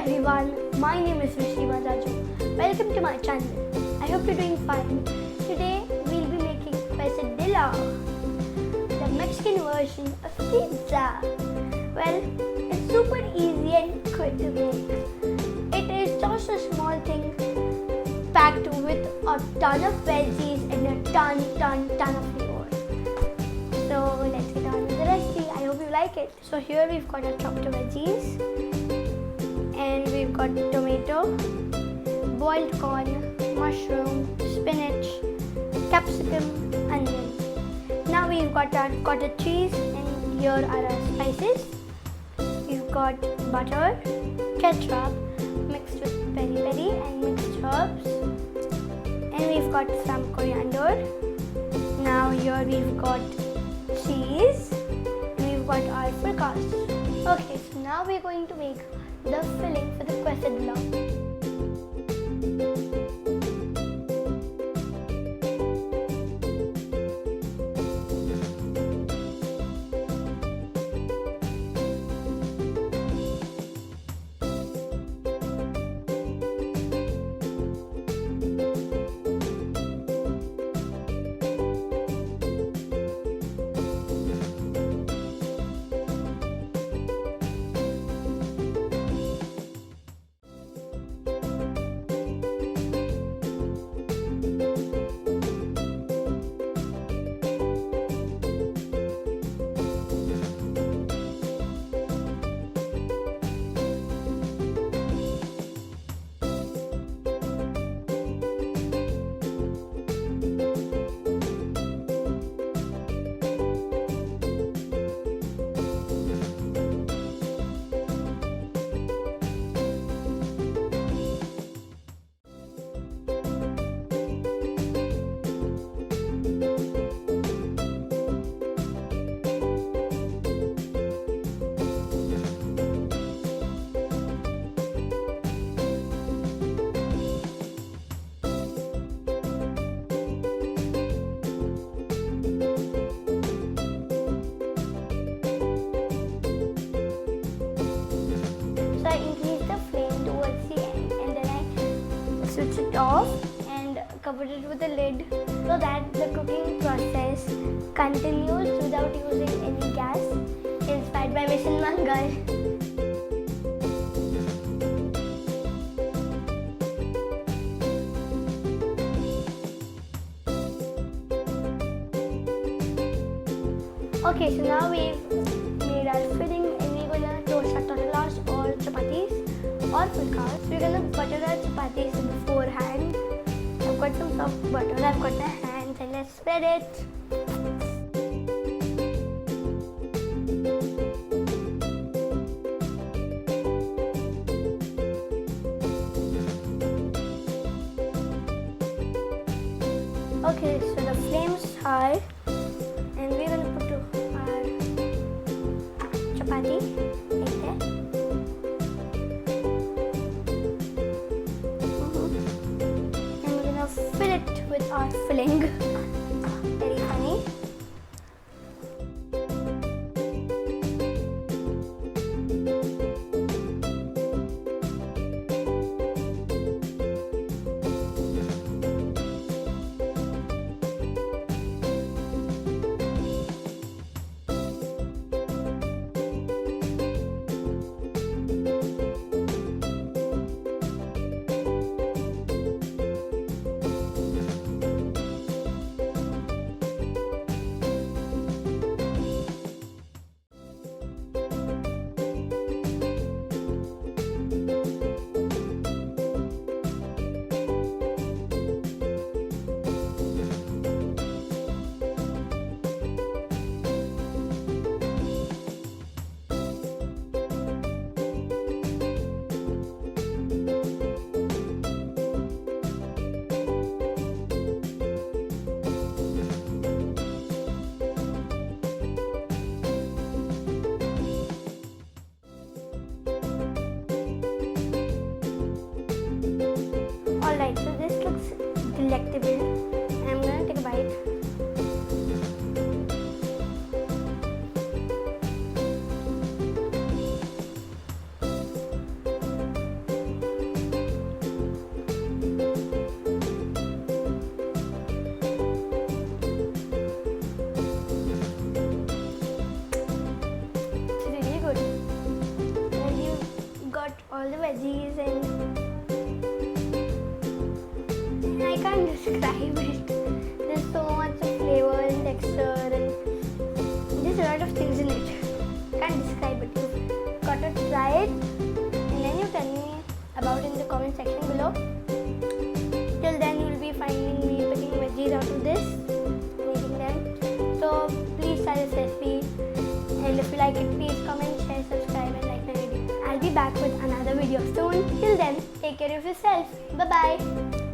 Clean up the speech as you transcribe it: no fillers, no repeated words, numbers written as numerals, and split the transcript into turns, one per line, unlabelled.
everyone, my name is Raju. Welcome to my channel. I hope you're doing fine. Today we'll be making quesadilla, the Mexican version of pizza. Well, it's super easy and quick to make. It is just a small thing packed with a ton of veggies and a ton of flavor. So let's get on with the recipe. I hope you like it. So here we've got our chopped veggies. And we've got tomato, boiled corn, mushroom, spinach, capsicum, onion. Now we've got our cottage cheese and here are our spices. We've got butter, ketchup mixed with peri peri and mixed herbs. And we've got some coriander. Now here we've got cheese and we've got our Fulkas. Okay, so now we're going to make the filling for the quesadilla. Switch it off and covered it with a lid so that the cooking process continues without using any gas, inspired by Mission Mangal. Okay, so now we've made our filling and we're gonna toast our tortillas or chapatis or fulkas. We're gonna butter our chapatis beforehand. I've got some soft butter, I've got my hands, and let's spread it. Okay, so the flame's high and we're gonna put our chapati right there. Fill it with our filling. Very funny. veggies and I can't describe it. There's so much of flavor and texture and there's a lot of things in it. Can't describe it. You've got to try it and then you tell me about it in the comment section below. Till then you'll be finding me picking veggies out of this and eating them. So please try this recipe and if you like it, please comment, share, subscribe and like my video. I'll be back with another video soon. Till then, take care of yourself. Bye bye.